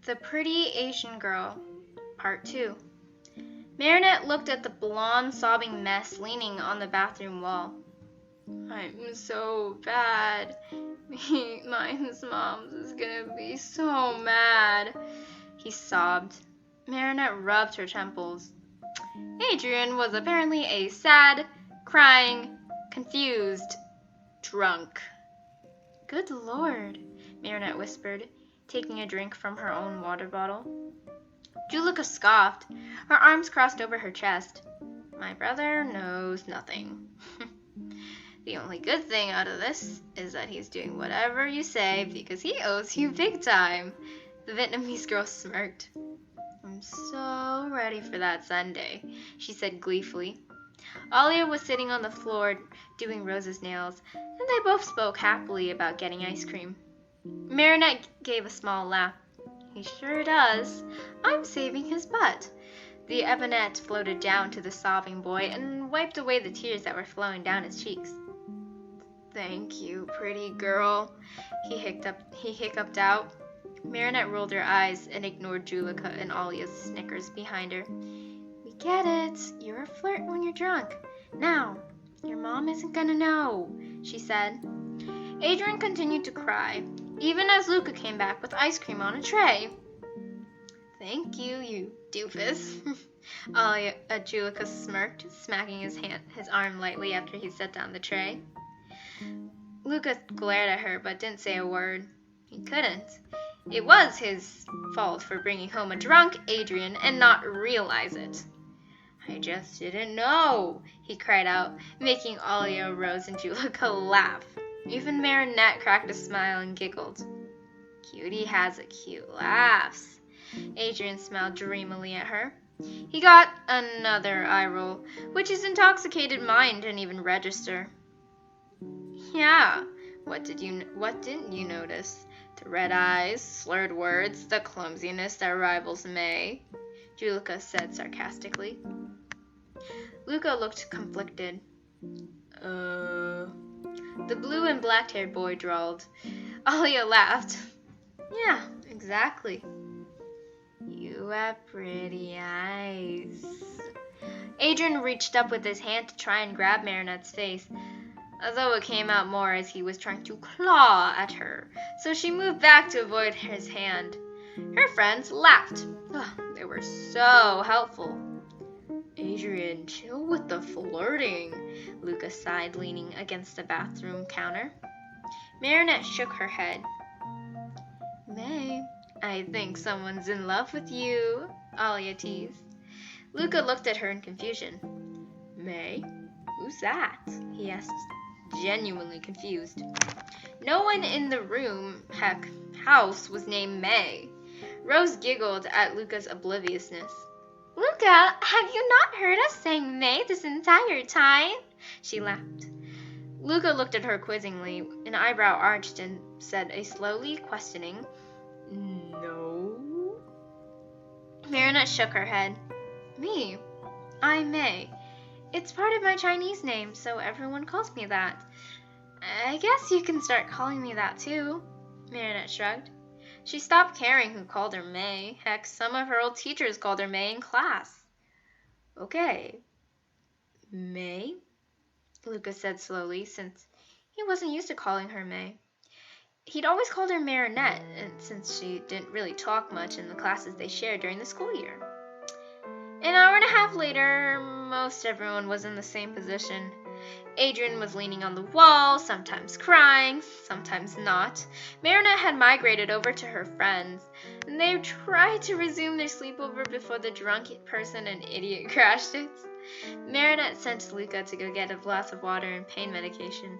The Pretty Asian Girl, Part 2. Marinette looked at the blonde, sobbing mess leaning on the bathroom wall. I'm so bad. Mine's mom's is gonna be so mad, he sobbed. Marinette rubbed her temples. Adrien was apparently a sad, crying, confused drunk. Good Lord, Marinette whispered, taking a drink from her own water bottle. Luca scoffed, her arms crossed over her chest. My brother knows nothing. The only good thing out of this is that he's doing whatever you say because he owes you big time. The Vietnamese girl smirked. I'm so ready for that Sunday, she said gleefully. Alia was sitting on the floor doing Rose's nails, and they both spoke happily about getting ice cream. Marinette gave a small laugh. He sure does. I'm saving his butt. The Adrienette floated down to the sobbing boy and wiped away the tears that were flowing down his cheeks. Thank you, pretty girl, he hiccuped out. Marinette rolled her eyes and ignored Julika and Alia's snickers behind her. We get it. You're a flirt when you're drunk. Now, your mom isn't gonna know, she said. Adrien continued to cry, even as Luca came back with ice cream on a tray. Thank you, you doofus. Julika smirked, smacking his arm lightly after he set down the tray. Luca glared at her but didn't say a word. He couldn't. It was his fault for bringing home a drunk Adrien and not realize it. I just didn't know, he cried out, making Alia, Rose, and Julika laugh. Even Marinette cracked a smile and giggled. Cutie has a cute laugh. Adrien smiled dreamily at her. He got another eye roll, which his intoxicated mind didn't even register. Yeah, what didn't you notice? The red eyes, slurred words, the clumsiness that rivals May, Julika said sarcastically. Luca looked conflicted. The blue and black-haired boy drawled. Alia laughed. Yeah, exactly. You have pretty eyes. Adrien reached up with his hand to try and grab Marinette's face, although it came out more as he was trying to claw at her, so she moved back to avoid his hand. Her friends laughed. They were so helpful. Adrien, chill with the flirting, Luca sighed, leaning against the bathroom counter. Marinette shook her head. May, I think someone's in love with you, Alia teased. Luca looked at her in confusion. May? Who's that? He asked, genuinely confused. No one in the house was named May. Rose giggled at Luca's obliviousness. Luca, have you not heard us saying May this entire time? She laughed. Luca looked at her quizzingly, an eyebrow arched, and said a slowly questioning, No. Marinette shook her head. Me? I'm May. It's part of my Chinese name, so everyone calls me that. I guess you can start calling me that too, Marinette shrugged. She stopped caring who called her May. Heck, some of her old teachers called her May in class. Okay. May? Luca said slowly, since he wasn't used to calling her May. He'd always called her Marinette, since she didn't really talk much in the classes they shared during the school year. An hour and a half later, most everyone was in the same position. Adrien was leaning on the wall, sometimes crying, sometimes not. Marinette had migrated over to her friends, and they tried to resume their sleepover before the drunk person and idiot crashed it. Marinette sent Luca to go get a glass of water and pain medication.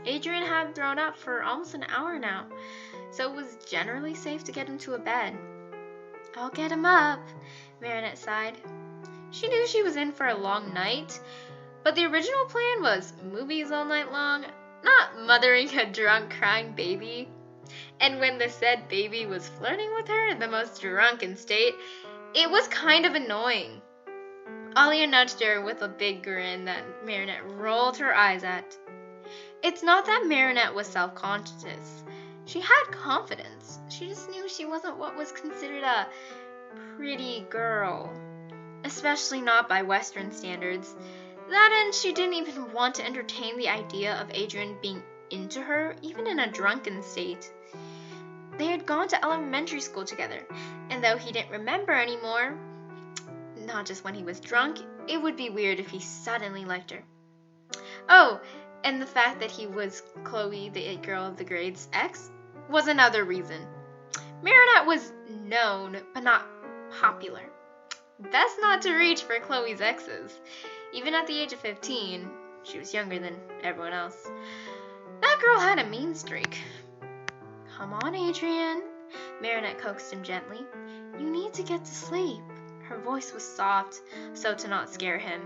Adrien had thrown up for almost an hour now, so it was generally safe to get him to a bed. I'll get him up, Marinette sighed. She knew she was in for a long night, but the original plan was movies all night long, not mothering a drunk, crying baby. And when the said baby was flirting with her in the most drunken state, it was kind of annoying. Alia nudged her with a big grin that Marinette rolled her eyes at. It's not that Marinette was self-conscious. She had confidence. She just knew she wasn't what was considered a pretty girl, especially not by Western standards. That and she didn't even want to entertain the idea of Adrien being into her, even in a drunken state. They had gone to elementary school together, and though he didn't remember anymore, not just when he was drunk, it would be weird if he suddenly liked her. Oh, and the fact that he was Chloe, the it girl of the grade's ex, was another reason. Marinette was known, but not popular. Best not to reach for Chloe's exes. Even at the age of 15, she was younger than everyone else. That girl had a mean streak. Come on, Adrien, Marinette coaxed him gently. You need to get to sleep. Her voice was soft, so to not scare him.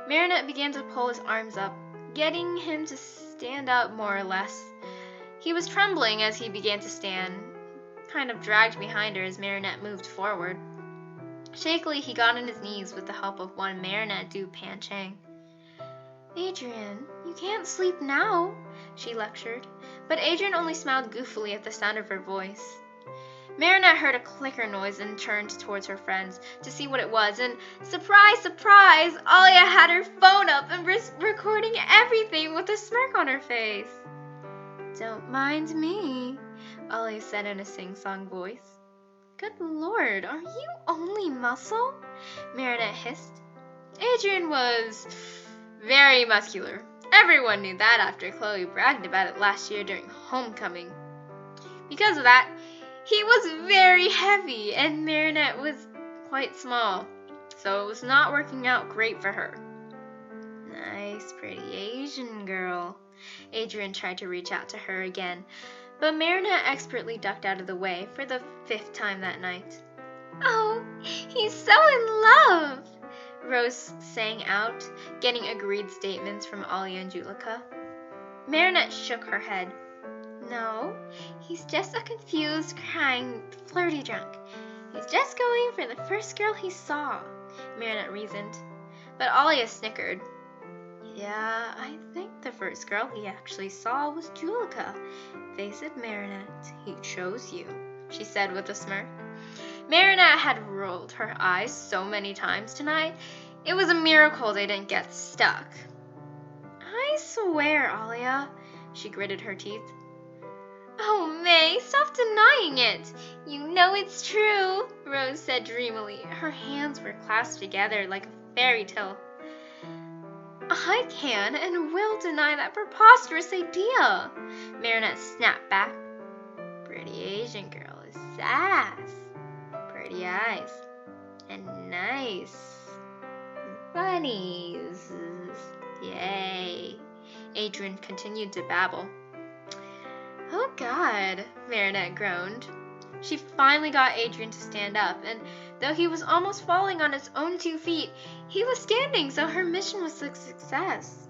Marinette began to pull his arms up, getting him to stand up more or less. He was trembling as he began to stand, kind of dragged behind her as Marinette moved forward. Shakily, he got on his knees with the help of one Marinette du Panchang. Adrien, you can't sleep now, she lectured, but Adrien only smiled goofily at the sound of her voice. Marinette heard a clicker noise and turned towards her friends to see what it was, and surprise, surprise, Alia had her phone up and was recording everything with a smirk on her face. Don't mind me, Alia said in a sing-song voice. Good Lord, are you only muscle? Marinette hissed. Adrien was very muscular. Everyone knew that after Chloe bragged about it last year during homecoming. Because of that, he was very heavy and Marinette was quite small, so it was not working out great for her. Nice, pretty Asian girl. Adrien tried to reach out to her again, but Marinette expertly ducked out of the way for the 5th time that night. Oh, he's so in love, Rose sang out, getting agreed statements from Alia and Julika. Marinette shook her head. No, he's just a confused, crying, flirty drunk. He's just going for the first girl he saw, Marinette reasoned. But Alia snickered. Yeah, I think the first girl he actually saw was Julika. Face it, Marinette, he chose you, she said with a smirk. Marinette had rolled her eyes so many times tonight, it was a miracle they didn't get stuck. I swear, Alia, she gritted her teeth. Oh, May, stop denying it. You know it's true, Rose said dreamily. Her hands were clasped together like a fairy tale. I can and will deny that preposterous idea, Marinette snapped back. Pretty Asian girl is sass, pretty eyes, and nice. Bunnies. Yay. Adrien continued to babble. Oh God, Marinette groaned. She finally got Adrien to stand up, and though he was almost falling on his own 2 feet, he was standing, so her mission was a success.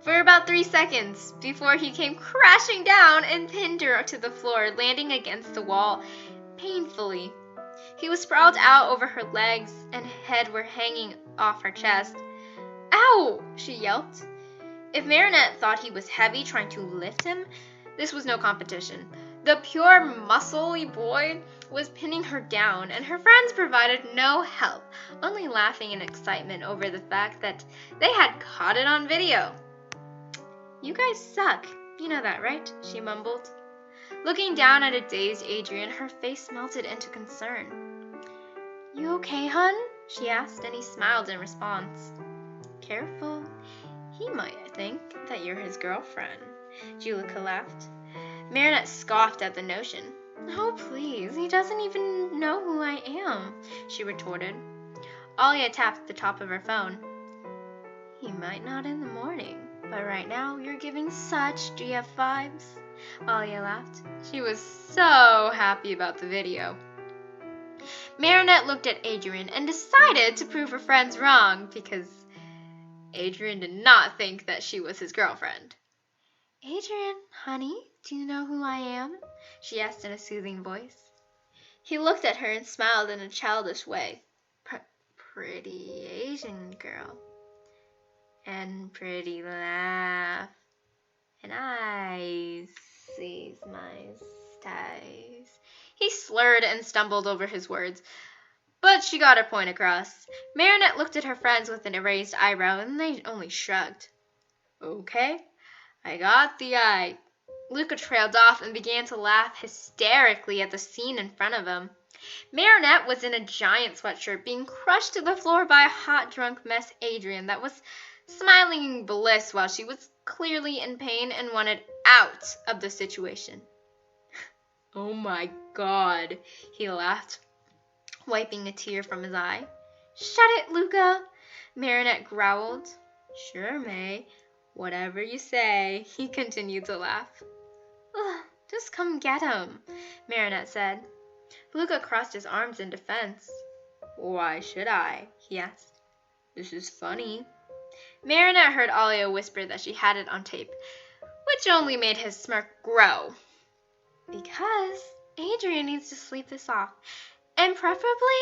For about 3 seconds, before he came crashing down and pinned her to the floor, landing against the wall, painfully. He was sprawled out over her legs, and head were hanging off her chest. Ow! She yelped. If Marinette thought he was heavy trying to lift him, this was no competition. The pure muscly boy was pinning her down, and her friends provided no help, only laughing in excitement over the fact that they had caught it on video. You guys suck. You know that, right? She mumbled. Looking down at a dazed Adrien, her face melted into concern. You okay, hun? She asked, and he smiled in response. Careful. He might think that you're his girlfriend, Julika laughed. Marinette scoffed at the notion. Oh, please, he doesn't even know who I am, she retorted. Alia tapped the top of her phone. He might not in the morning, but right now you're giving such GF vibes, Alia laughed. She was so happy about the video. Marinette looked at Adrien and decided to prove her friends wrong because Adrien did not think that she was his girlfriend. Adrien, honey, do you know who I am? She asked in a soothing voice. He looked at her and smiled in a childish way. Pretty Asian girl. And pretty laugh. And eyes. seize my ties. He slurred and stumbled over his words, but she got her point across. Marinette looked at her friends with an erased eyebrow, and they only shrugged. Okay, I got the eye. Luca trailed off and began to laugh hysterically at the scene in front of him. Marinette was in a giant sweatshirt, being crushed to the floor by a hot, drunk mess Adrien that was smiling in bliss while she was clearly in pain and wanted out of the situation. Oh my God, he laughed, wiping a tear from his eye. Shut it, Luca, Marinette growled. Sure, May. Whatever you say, he continued to laugh. Ugh, just come get him, Marinette said. Luca crossed his arms in defense. Why should I? He asked. This is funny. Marinette heard Alia whisper that she had it on tape, which only made his smirk grow. Because Adrien needs to sleep this off, and preferably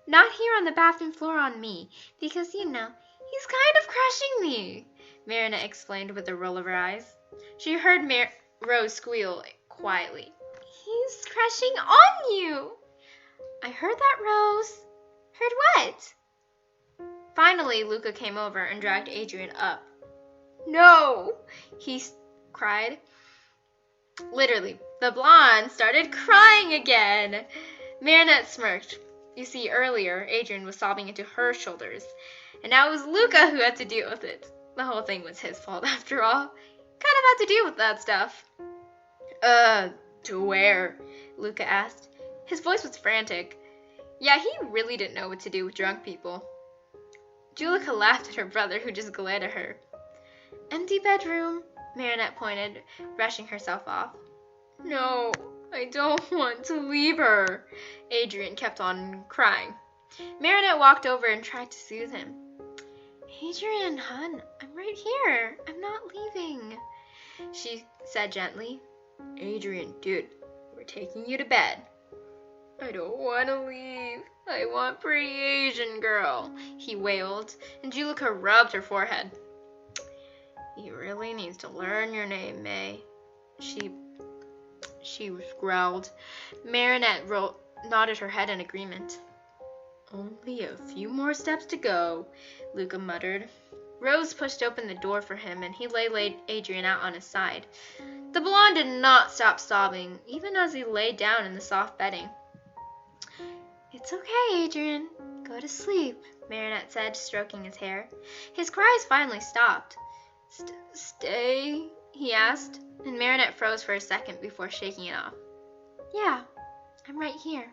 not here on the bathroom floor on me, because, you know, he's kind of crushing me, Marinette explained with a roll of her eyes. She heard Rose squeal quietly. He's crushing on you. I heard that, Rose. Heard what? Finally, Luca came over and dragged Adrien up. No, he cried. Literally, the blonde started crying again. Marinette smirked. You see, earlier, Adrien was sobbing into her shoulders, and now it was Luca who had to deal with it. The whole thing was his fault, after all. Kind of had to deal with that stuff. To where? Luca asked. His voice was frantic. Yeah, he really didn't know what to do with drunk people. Julika laughed at her brother, who just glared at her. Empty bedroom, Marinette pointed, brushing herself off. No, I don't want to leave her. Adrien kept on crying. Marinette walked over and tried to soothe him. Adrien, hon, I'm right here. I'm not leaving, she said gently. Adrien, dude, we're taking you to bed. I don't want to leave. I want pretty Asian girl, he wailed, and Julika rubbed her forehead. He really needs to learn your name, May. She growled. Marinette nodded her head in agreement. Only a few more steps to go, Luca muttered. Rose pushed open the door for him, and he laid Adrien out on his side. The blonde did not stop sobbing, even as he lay down in the soft bedding. It's okay, Adrien. Go to sleep, Marinette said, stroking his hair. His cries finally stopped. Stay? He asked, and Marinette froze for a second before shaking it off. Yeah, I'm right here.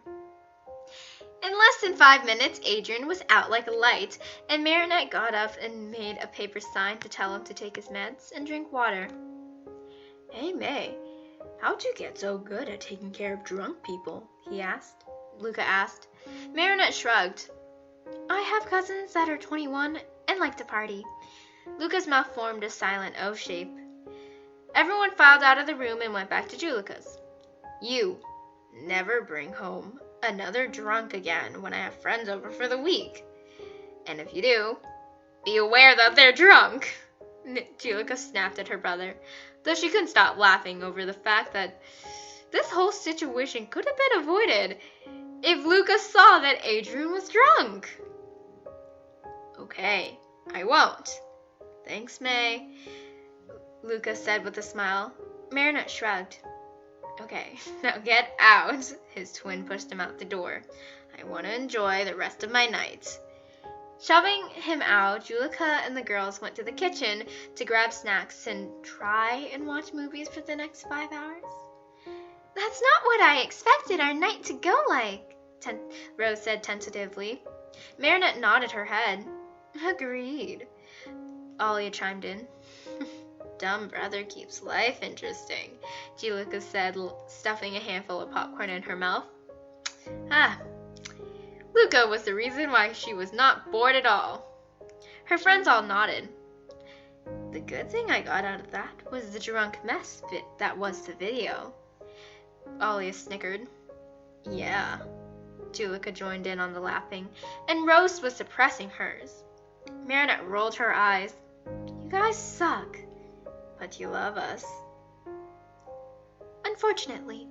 In less than 5 minutes, Adrien was out like a light, and Marinette got up and made a paper sign to tell him to take his meds and drink water. Hey, May, how'd you get so good at taking care of drunk people? Luca asked. Marinette shrugged. I have cousins that are 21 and like to party. Luca's mouth formed a silent O shape. Everyone filed out of the room and went back to Julika's. You never bring home another drunk again when I have friends over for the week. And if you do, be aware that they're drunk. Julika snapped at her brother, though she couldn't stop laughing over the fact that this whole situation could have been avoided if Luca saw that Adrien was drunk. Okay, I won't. Thanks, May, Luca said with a smile. Marinette shrugged. Okay, now get out. His twin pushed him out the door. I want to enjoy the rest of my night. Shoving him out, Julika and the girls went to the kitchen to grab snacks and try and watch movies for the next 5 hours. That's not what I expected our night to go like, Rose said tentatively. Marinette nodded her head. Agreed, Alia chimed in. Dumb brother keeps life interesting, Julika said, stuffing a handful of popcorn in her mouth. Luca was the reason why she was not bored at all. Her friends all nodded. The good thing I got out of that was the drunk mess bit that was the video. Alia snickered. Yeah. Julika joined in on the laughing, and Rose was suppressing hers. Marinette rolled her eyes. You guys suck, but you love us. Unfortunately,